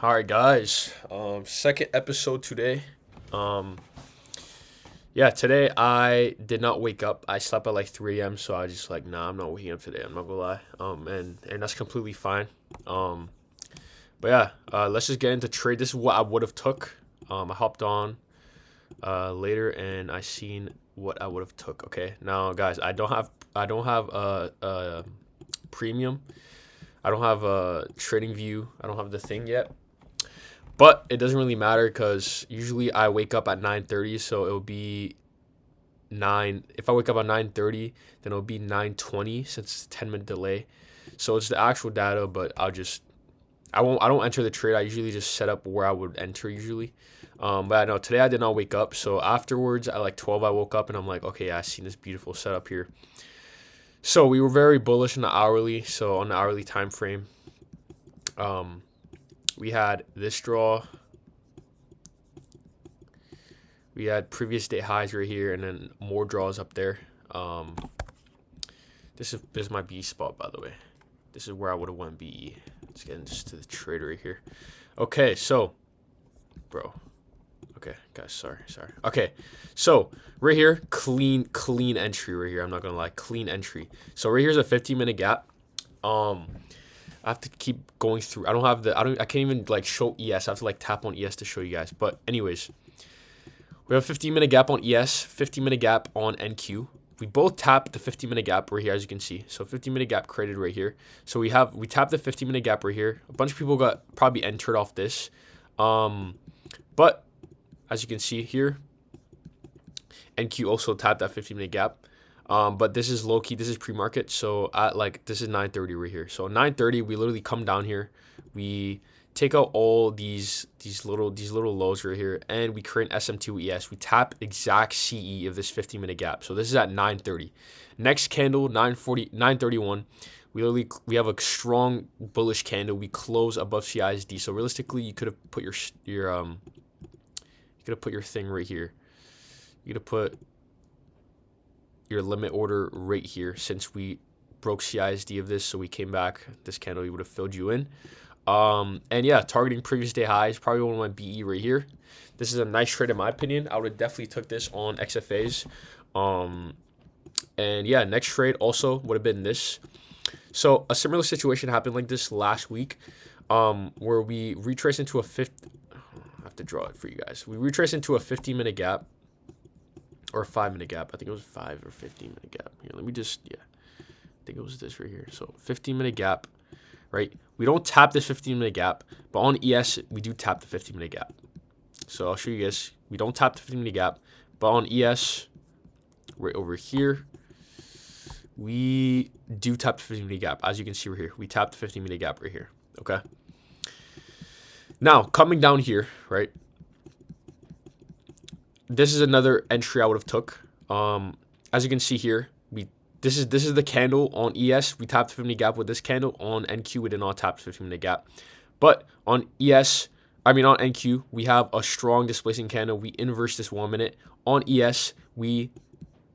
All right, guys. Second episode today. Um, yeah, today I did not wake up. I slept at like 3 a.m. So I just like, nah, I'm not waking up today. I'm not gonna lie. And that's completely fine. Um, but yeah, let's just get into trade. This is what I would have took. I hopped on later and I seen what I would have took. Okay, now guys, I don't have a premium. I don't have a trading view. I don't have the thing yet. But it doesn't really matter because usually I wake up at 9:30, so it'll be nine. If I wake up at 9:30, then it'll be 9:20 since it's a 10-minute delay. So it's the actual data, but I don't enter the trade. I usually just set up where I would enter usually. But I know today I did not wake up. So afterwards at like 12, I woke up and I'm like, okay, I seen this beautiful setup here. So we were very bullish in the hourly. So on the hourly time frame, um, we had this draw. We had previous day highs right here, and then more draws up there. Um, this is my B spot, by the way. This is where I would have won BE. Let's get into the trade right here. Okay, so, bro. Okay, guys, sorry. Okay, so right here, clean entry right here. I'm not gonna lie, clean entry. So right here's a 15-minute gap. Um, I have to keep going through. I can't even like show ES. I have to like tap on ES to show you guys. But anyways. We have a 15-minute gap on ES, 15-minute gap on NQ. We both tap the 15-minute gap right here, as you can see. So 15-minute gap created right here. So we tapped the 15-minute gap right here. A bunch of people got probably entered off this. But as you can see here, NQ also tapped that 15-minute gap. But this is low key. This is pre-market. So this is 9:30 right here. So 9:30, we literally come down here. We take out all these little lows right here, and we create an SM2 ES. We tap exact CE of this 15-minute gap. So this is at 9:30. Next candle 9:40, 9:31. We have a strong bullish candle. We close above CISD. So realistically, you could have put your thing right here. You could have put your limit order right here since we broke CISD of this. So we came back. This candle, you would have filled you in. And yeah, targeting previous day highs, probably one of my BE right here. This is a nice trade in my opinion. I would have definitely took this on XFAs. And yeah, next trade also would have been this. So a similar situation happened like this last week, where we retrace into a I have to draw it for you guys. We retrace into a 15-minute gap or a 5-minute gap. I think it was 5 or 15-minute gap. Here, let me I think it was this right here. So 15-minute gap. Right? We don't tap this 15-minute gap, but on ES, we do tap the 15-minute gap. So I'll show you guys. We don't tap the 15-minute gap, but on ES, right over here, we do tap the 15-minute gap. As you can see right here, we tap the 15-minute gap right here. Okay? Now, coming down here, right? This is another entry I would have took. As you can see here, This is the candle on ES. We tapped the 15-minute gap with this candle. On NQ, we did not tap the 15-minute gap. But on on NQ, we have a strong displacing candle. We inverse this 1 minute. On ES, we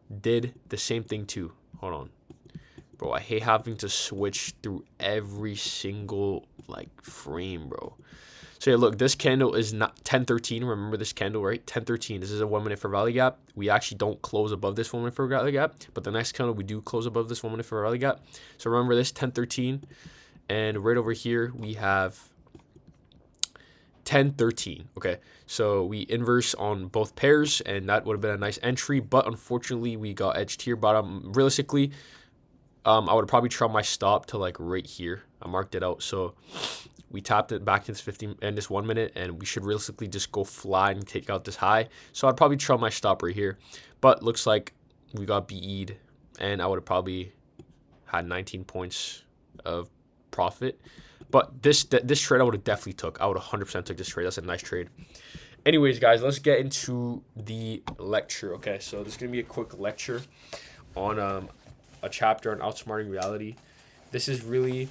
did the same thing too. Hold on. Bro, I hate having to switch through every single frame, bro. So yeah, look, this candle is not 1013. Remember this candle, right? 1013. This is a 1 minute for value gap. We actually don't close above this 1 minute for value gap, but the next candle we do close above this 1 minute for value gap. So remember this 1013, and right over here we have 1013. Okay, so we inverse on both pairs, and that would have been a nice entry, but unfortunately we got edged here. But realistically, I would have probably trailed my stop to right here. I marked it out, so we tapped it back to this 15 and this 1 minute, and we should realistically just go fly and take out this high. So I'd probably trail my stop right here, but looks like we got BE'd, and I would have probably had 19 points of profit. But this trade I would have definitely took. I would 100% took this trade. That's a nice trade. Anyways, guys, let's get into the lecture. Okay, so this is gonna be a quick lecture on a chapter on outsmarting reality. This is really,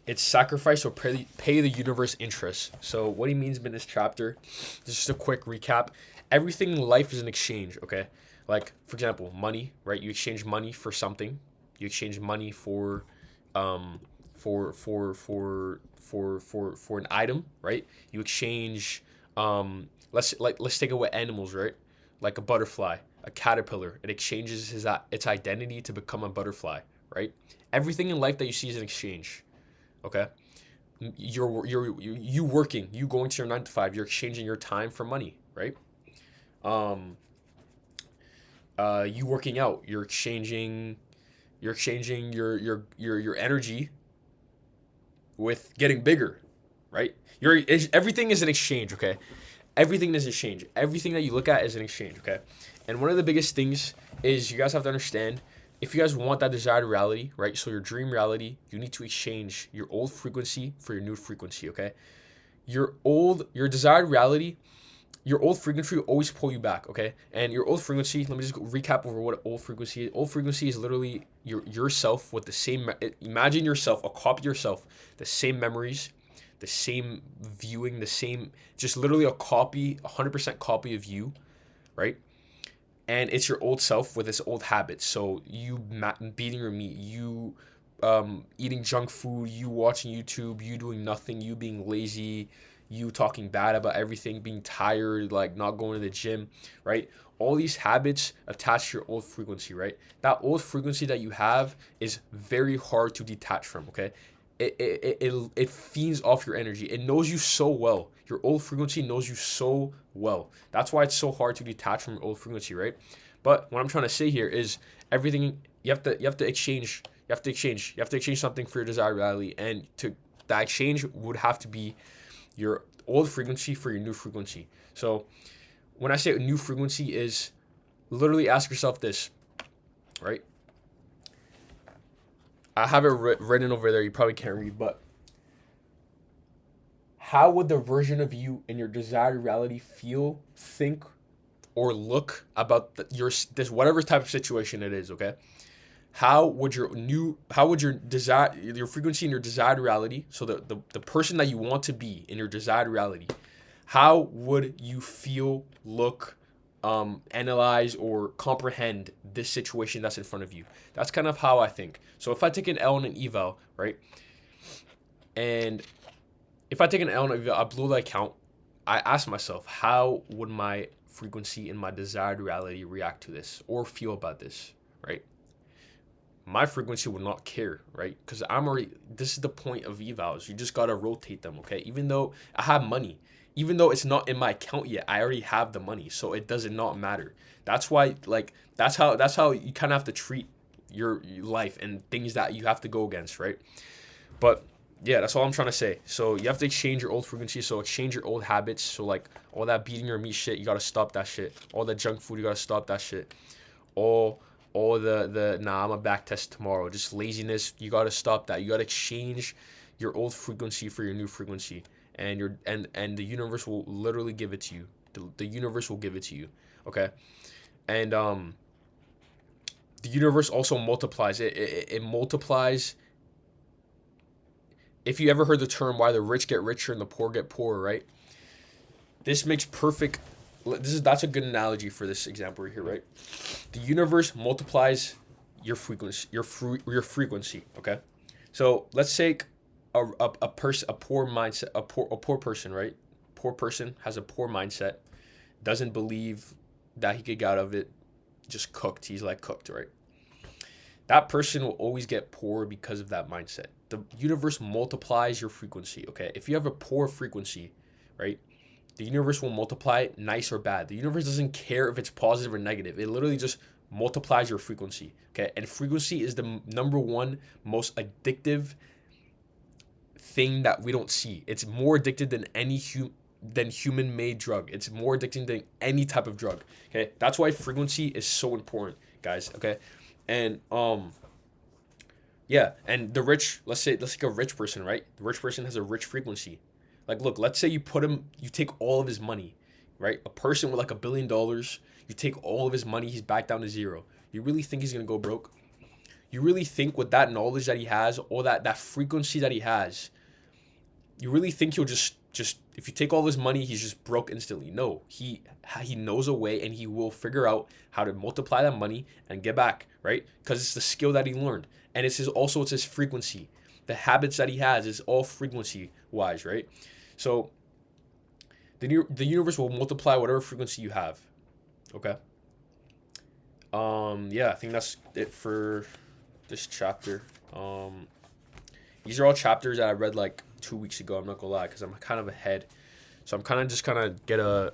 it's sacrifice or pay the universe interest. So what he means in this chapter, just a quick recap. Everything in life is an exchange, okay? Like, for example, money, right? You exchange money for something. You exchange money for for an item, right? You exchange let's take it with animals, right? Like a butterfly, a caterpillar, it exchanges its identity to become a butterfly, right? Everything in life that you see is an exchange. Okay, you working, you going to your 9 to 5, you're exchanging your time for money, right? Um, you working out, you're exchanging your energy with getting bigger, right? Everything is an exchange, okay? Everything is an exchange. Everything that you look at is an exchange, okay? And one of the biggest things is you guys have to understand, if you guys want that desired reality, right? So your dream reality, you need to exchange your old frequency for your new frequency, okay? Your desired reality, your old frequency will always pull you back, okay? And your old frequency, let me just recap over what old frequency is. Old frequency is literally yourself with the same, imagine yourself, a copy of yourself, the same memories, the same viewing, the same, just literally a copy, 100% copy of you, right? And it's your old self with its old habits. So you beating your meat, you eating junk food, you watching YouTube, you doing nothing, you being lazy, you talking bad about everything, being tired, like not going to the gym, right? All these habits attach to your old frequency, right? That old frequency that you have is very hard to detach from, okay? It feeds off your energy. It knows you so well. Your old frequency knows you so well. That's why it's so hard to detach from your old frequency, right? But what I'm trying to say here is everything you have to exchange. You have to exchange something for your desired reality, and to that exchange would have to be your old frequency for your new frequency. So when I say a new frequency is literally ask yourself this, right? I have it written over there. You probably can't read, but how would the version of you in your desired reality feel, think, or look about this whatever type of situation it is? Okay, how would your frequency in your desired reality, so the person that you want to be in your desired reality, how would you feel, look, analyze, or comprehend this situation that's in front of you? That's kind of how I think. So if I take an L and an eval, right, and if I take an L and an eval, I blew the account, I ask myself, how would my frequency in my desired reality react to this or feel about this, right? My frequency would not care, right? Because this is the point of evals. You just got to rotate them, okay? Even though I have money, even though it's not in my account yet, I already have the money. So it does not matter. That's why, like, that's how you kind of have to treat your life and things that you have to go against, right? But yeah, that's all I'm trying to say. So you have to exchange your old frequency. So exchange your old habits. So like all that beating your meat shit, you got to stop that shit. All that junk food, you got to stop that shit. All the I'm a back test tomorrow, just laziness, you got to stop that. You got to exchange your old frequency for your new frequency, and the universe will literally give it to you. The universe will give it to you, okay? And the universe also multiplies. It multiplies. If you ever heard the term why the rich get richer and the poor get poorer, right? This makes perfect. That's a good analogy for this example right here, right? The universe multiplies your frequency, your frequency. Okay, so let's take a poor mindset, a poor person, right? Poor person has a poor mindset, doesn't believe that he could get out of it, just cooked. He's like cooked, right? That person will always get poor because of that mindset. The universe multiplies your frequency. Okay, if you have a poor frequency, right? The universe will multiply nice or bad. The universe doesn't care if it's positive or negative. It literally just multiplies your frequency. Okay. And frequency is the number one most addictive thing that we don't see. It's more addicted than any human-made drug. It's more addicting than any type of drug. Okay. That's why frequency is so important, guys. Okay. And yeah. And the rich, let's take a rich person, right? The rich person has a rich frequency. Like, look, let's say you take all of his money, right? A person with like $1 billion, you take all of his money, he's back down to zero. You really think he's gonna go broke? You really think with that knowledge that he has, all that frequency that he has, you really think he'll just if you take all his money, he's just broke instantly? No, he knows a way, and he will figure out how to multiply that money and get back, right? Because it's the skill that he learned, and it's his frequency. the habits that he has is all frequency wise, right? So the universe will multiply whatever frequency you have. Okay. Yeah, I think that's it for this chapter. These are all chapters that I read like 2 weeks ago. I'm not gonna lie, because I'm kind of ahead. So I'm kind of just kind of get a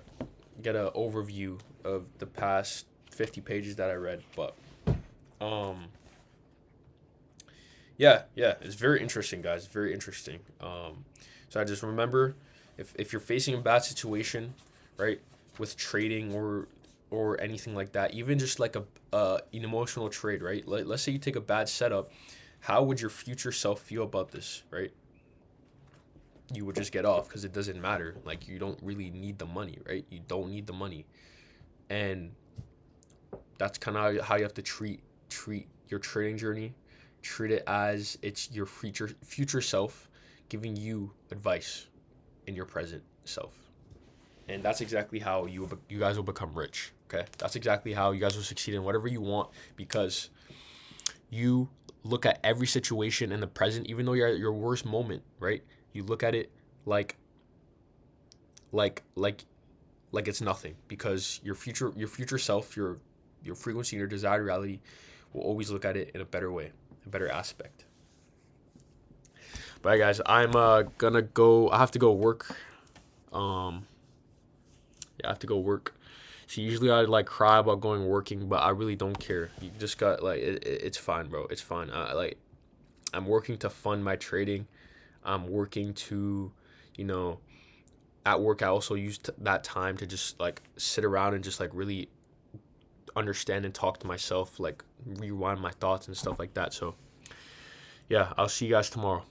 overview of the past 50 pages that I read. But yeah, it's very interesting, guys. Very interesting. So I just remember, if you're facing a bad situation, right, with trading or anything like that, even just like an emotional trade, right? Let's say you take a bad setup, how would your future self feel about this, right? You would just get off because it doesn't matter. Like, you don't really need the money, right? You don't need the money, and that's kind of how you have to treat your trading journey. Treat it as it's your future self giving you advice in your present self. And that's exactly how you guys will become rich. Okay, that's exactly how you guys will succeed in whatever you want, because you look at every situation in the present, even though you're at your worst moment, right? You look at it like it's nothing, because your future self, your frequency, your desired reality will always look at it in a better way, a better aspect. But guys, I'm gonna go. I have to go work. Yeah, I have to go work. So usually I like cry about going working, but I really don't care. You just got like it's fine, bro. It's fine. I'm working to fund my trading. I'm working to, at work I also use that time to just like sit around and just like really understand and talk to myself, like rewind my thoughts and stuff like that. So yeah, I'll see you guys tomorrow.